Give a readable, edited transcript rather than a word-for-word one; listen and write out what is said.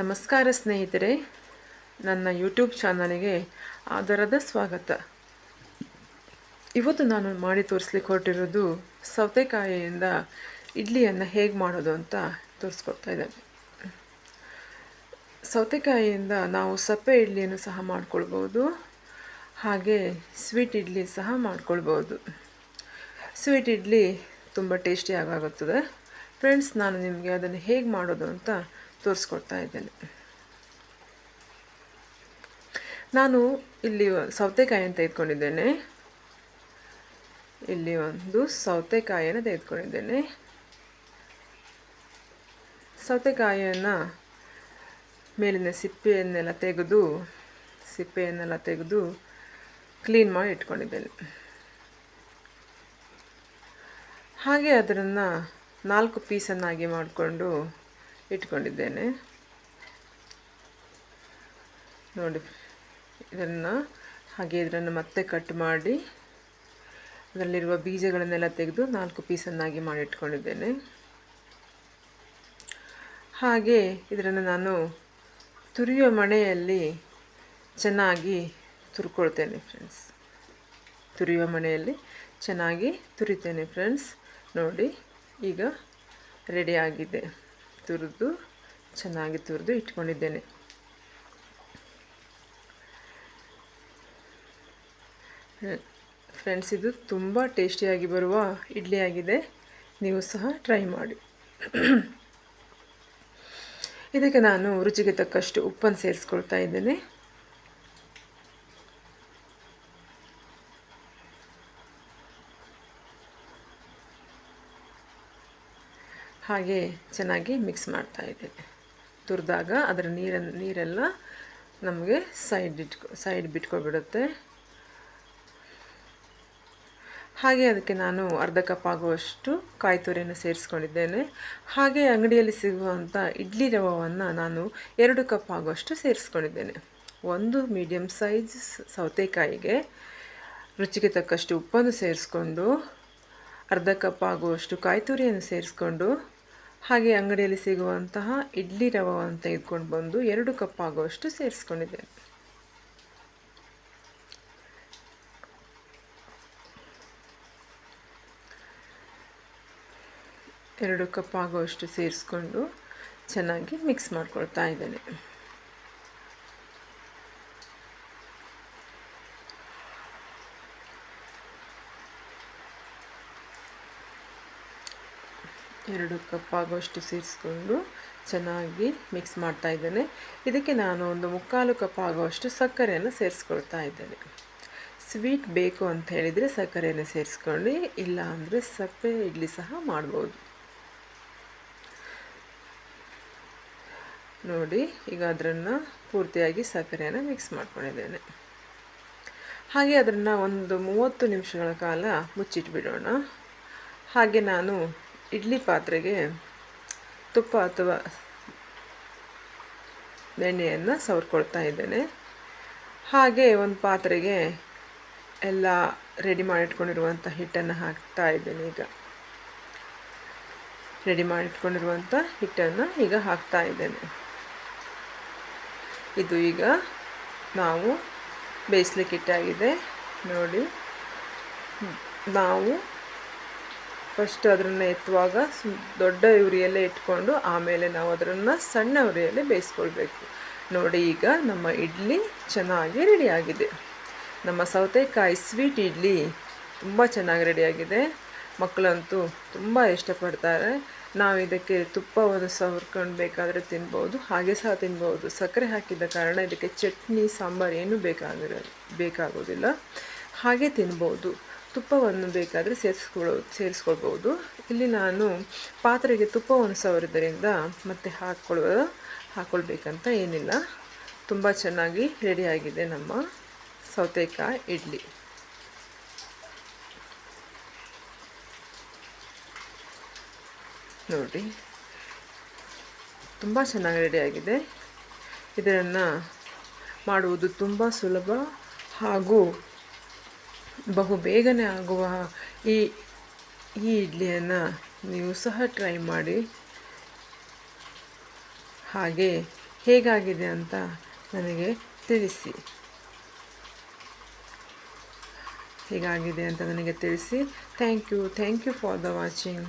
ನಮಸ್ಕಾರ ಸ್ನೇಹಿತರೆ, ನನ್ನ ಯೂಟ್ಯೂಬ್ ಚಾನಲಿಗೆ ಆದರದ ಸ್ವಾಗತ. ಇವತ್ತು ನಾನು ಮಾಡಿ ತೋರಿಸ್ಲಿಕ್ಕೆ ಹೊರಟಿರೋದು ಸೌತೆಕಾಯಿಯಿಂದ ಇಡ್ಲಿಯನ್ನು ಹೇಗೆ ಮಾಡೋದು ಅಂತ ತೋರಿಸ್ಕೊಡ್ತಾ ಇದ್ದೇನೆ. ಸೌತೆಕಾಯಿಯಿಂದ ನಾವು ಸಪ್ಪೆ ಇಡ್ಲಿಯನ್ನು ಸಹ ಮಾಡ್ಕೊಳ್ಬೋದು, ಹಾಗೆ ಸ್ವೀಟ್ ಇಡ್ಲಿ ಸಹ ಮಾಡ್ಕೊಳ್ಬೋದು. ಸ್ವೀಟ್ ಇಡ್ಲಿ ತುಂಬ ಟೇಸ್ಟಿಯಾಗಿ ಆಗುತ್ತದೆ. ಫ್ರೆಂಡ್ಸ್, ನಾನು ನಿಮಗೆ ಅದನ್ನು ಹೇಗೆ ಮಾಡೋದು ಅಂತ ತೋರಿಸ್ಕೊಡ್ತಾ ಇದ್ದೇನೆ. ನಾನು ಇಲ್ಲಿ ಸೌತೆಕಾಯಿಯನ್ನು ತೆಗೆದುಕೊಂಡಿದ್ದೇನೆ. ಇಲ್ಲಿ ಒಂದು ಸೌತೆಕಾಯಿಯನ್ನು ತೆಗೆದುಕೊಂಡಿದ್ದೇನೆ. ಸೌತೆಕಾಯಿಯನ್ನು ಮೇಲಿನ ಸಿಪ್ಪೆಯನ್ನೆಲ್ಲ ತೆಗೆದು ಕ್ಲೀನ್ ಮಾಡಿ ಇಟ್ಕೊಂಡಿದ್ದೇನೆ. ಹಾಗೆ ಅದನ್ನು 4 ಪೀಸನ್ನಾಗಿ ಮಾಡಿಕೊಂಡು ಇಟ್ಕೊಂಡಿದ್ದೇನೆ. ನೋಡಿ, ಇದನ್ನು ಮತ್ತೆ ಕಟ್ ಮಾಡಿ ಅದರಲ್ಲಿರುವ ಬೀಜಗಳನ್ನೆಲ್ಲ ತೆಗೆದು 4 ಪೀಸನ್ನಾಗಿ ಮಾಡಿ ಇಟ್ಕೊಂಡಿದ್ದೇನೆ. ಹಾಗೆ ಇದನ್ನು ನಾನು ತುರಿಯುವ ಮಣೆಯಲ್ಲಿ ಚೆನ್ನಾಗಿ ತುರ್ಕೊಳ್ತೇನೆ ಫ್ರೆಂಡ್ಸ್. ತುರಿಯುವ ಮಣೆಯಲ್ಲಿ ಚೆನ್ನಾಗಿ ತುರಿತೇನೆ ಫ್ರೆಂಡ್ಸ್. ನೋಡಿ, ಈಗ ರೆಡಿಯಾಗಿದೆ. ಚೆನ್ನಾಗಿ ತುರಿದು ಇಟ್ಕೊಂಡಿದ್ದೇನೆ. ಫ್ರೆಂಡ್ಸ್, ಇದು ತುಂಬ ಟೇಸ್ಟಿಯಾಗಿ ಬರುವ ಇಡ್ಲಿ ಆಗಿದೆ. ನೀವು ಸಹ ಟ್ರೈ ಮಾಡಿ. ಇದಕ್ಕೆ ನಾನು ರುಚಿಗೆ ತಕ್ಕಷ್ಟು ಉಪ್ಪನ್ನು ಸೇರಿಸ್ಕೊಳ್ತಾ ಇದ್ದೇನೆ. ಹಾಗೆ ಚೆನ್ನಾಗಿ ಮಿಕ್ಸ್ ಮಾಡ್ತಾ ಇದ್ದೇನೆ. ತುರಿದಾಗ ಅದರ ನೀರೆಲ್ಲ ನಮಗೆ ಸೈಡ್ ಬಿಟ್ಕೊಬಿಡುತ್ತೆ. ಹಾಗೆ ಅದಕ್ಕೆ ನಾನು ಅರ್ಧ ಕಪ್ ಆಗುವಷ್ಟು ಕಾಯಿ ತುರಿಯನ್ನು ಸೇರಿಸ್ಕೊಂಡಿದ್ದೇನೆ. ಹಾಗೆ ಅಂಗಡಿಯಲ್ಲಿ ಸಿಗುವಂಥ ಇಡ್ಲಿ ರವೆಯನ್ನು ನಾನು 2 ಕಪ್ ಆಗುವಷ್ಟು ಸೇರಿಸ್ಕೊಂಡಿದ್ದೇನೆ. ಒಂದು ಮೀಡಿಯಮ್ ಸೈಜ್ ಸೌತೆಕಾಯಿಗೆ ರುಚಿಗೆ ತಕ್ಕಷ್ಟು ಉಪ್ಪನ್ನು ಸೇರಿಸ್ಕೊಂಡು, ಅರ್ಧ ಕಪ್ ಆಗುವಷ್ಟು ಕಾಯಿ ತುರಿಯನ್ನು ಸೇರಿಸ್ಕೊಂಡು, ಹಾಗೆ ಅಂಗಡಿಯಲ್ಲಿ ಸಿಗುವಂತಹ ಇಡ್ಲಿ ರವೆಯನ್ನು ತೆಗೆದುಕೊಂಡು ಬಂದು 2 ಕಪ್ ಆಗುವಷ್ಟು ಸೇರಿಸ್ಕೊಂಡಿದ್ದೇನೆ. ಎರಡು ಕಪ್ ಆಗುವಷ್ಟು ಸೇರಿಸ್ಕೊಂಡು ಚೆನ್ನಾಗಿ ಮಿಕ್ಸ್ ಮಾಡ್ಕೊಳ್ತಾ ಇದ್ದೇನೆ. ಎರಡು ಕಪ್ ಆಗುವಷ್ಟು ಸೇರಿಸ್ಕೊಂಡು ಚೆನ್ನಾಗಿ ಮಿಕ್ಸ್ ಮಾಡ್ತಾ ಇದ್ದೇನೆ. ಇದಕ್ಕೆ ನಾನು ಒಂದು 3/4 ಕಪ್ ಆಗುವಷ್ಟು ಸಕ್ಕರೆಯನ್ನು ಸೇರಿಸ್ಕೊಳ್ತಾ ಇದ್ದೇನೆ. ಸ್ವೀಟ್ ಬೇಕು ಅಂತ ಹೇಳಿದರೆ ಸಕ್ಕರೆಯನ್ನು ಸೇರಿಸ್ಕೊಂಡು, ಇಲ್ಲ ಅಂದರೆ ಸಪ್ಪೆ ಇಡ್ಲಿ ಸಹ ಮಾಡ್ಬೋದು. ನೋಡಿ, ಈಗ ಅದನ್ನು ಪೂರ್ತಿಯಾಗಿ ಸಕ್ಕರೆಯನ್ನು ಮಿಕ್ಸ್ ಮಾಡ್ಕೊಂಡಿದ್ದೇನೆ. ಹಾಗೆ ಅದನ್ನು ಒಂದು 30 ನಿಮಿಷಗಳ ಕಾಲ ಮುಚ್ಚಿಟ್ಬಿಡೋಣ. ಹಾಗೆ ನಾನು ಇಡ್ಲಿ ಪಾತ್ರೆಗೆ ತುಪ್ಪ ಅಥವಾ ಎಣ್ಣೆಯನ್ನು ಸವರ್ಕೊಳ್ತಾ ಇದ್ದೇನೆ. ಹಾಗೆ ಒಂದು ಪಾತ್ರೆಗೆ ಎಲ್ಲ ರೆಡಿ ಮಾಡಿಟ್ಕೊಂಡಿರುವಂಥ ಹಿಟ್ಟನ್ನು ಹಾಕ್ತಾ ಇದ್ದೇನೆ. ರೆಡಿ ಮಾಡಿಟ್ಕೊಂಡಿರುವಂಥ ಹಿಟ್ಟನ್ನು ಈಗ ಹಾಕ್ತಾ ಇದ್ದೇನೆ. ಇದು ಈಗ ನಾವು ಬೇಯಿಸ್ಲಿಕ್ಕೆ ಇಟ್ಟಾಗಿದೆ. ನೋಡಿ, ನಾವು ಫಸ್ಟ್ ಅದನ್ನು ಎತ್ತುವಾಗ ದೊಡ್ಡ ಉರಿಯಲ್ಲೇ ಇಟ್ಕೊಂಡು ಆಮೇಲೆ ನಾವು ಅದನ್ನು ಸಣ್ಣ ಉರಿಯಲ್ಲಿ ಬೇಯಿಸ್ಕೊಳ್ಬೇಕು. ನೋಡಿ, ಈಗ ನಮ್ಮ ಇಡ್ಲಿ ಚೆನ್ನಾಗಿ ರೆಡಿಯಾಗಿದೆ. ನಮ್ಮ ಸೌತೆಕಾಯಿ ಸ್ವೀಟ್ ಇಡ್ಲಿ ತುಂಬ ಚೆನ್ನಾಗಿ ರೆಡಿಯಾಗಿದೆ. ಮಕ್ಕಳಂತೂ ತುಂಬ ಇಷ್ಟಪಡ್ತಾರೆ. ನಾವು ಇದಕ್ಕೆ ತುಪ್ಪವನ್ನು ಸವರ್ಕೊಂಡು ಬೇಕಾದರೆ ತಿನ್ಬೋದು, ಹಾಗೆ ಸಹ ತಿನ್ಬೋದು. ಸಕ್ಕರೆ ಹಾಕಿದ ಕಾರಣ ಇದಕ್ಕೆ ಚಟ್ನಿ ಸಾಂಬಾರು ಏನೂ ಬೇಕಾಗೋದಿಲ್ಲ. ಹಾಗೆ ತಿನ್ಬೋದು. ತುಪ್ಪವನ್ನು ಬೇಕಾದರೆ ಸೇರಿಸ್ಕೊಳ್ಬೋದು. ಇಲ್ಲಿ ನಾನು ಪಾತ್ರೆಗೆ ತುಪ್ಪವನ್ನು ಸವರಿದ್ದರಿಂದ ಮತ್ತೆ ಹಾಕ್ಕೊಳ್ಬೇಕಂತ ಏನಿಲ್ಲ. ತುಂಬ ಚೆನ್ನಾಗಿ ರೆಡಿಯಾಗಿದೆ ನಮ್ಮ ಸೌತೆಕಾಯಿ ಇಡ್ಲಿ. ನೋಡಿ, ತುಂಬ ಚೆನ್ನಾಗಿ ರೆಡಿಯಾಗಿದೆ. ಇದನ್ನು ಮಾಡುವುದು ತುಂಬ ಸುಲಭ ಹಾಗೂ ಬಹು ಬೇಗನೆ ಆಗುವ ಈ ಇಡ್ಲಿಯನ್ನು ನೀವು ಸಹ ಟ್ರೈ ಮಾಡಿ. ಹಾಗೆ ಹೇಗಾಗಿದೆ ಅಂತ ನನಗೆ ತಿಳಿಸಿ. ಹೇಗಾಗಿದೆ ಅಂತ ನನಗೆ ತಿಳಿಸಿ. Thank you for the watching.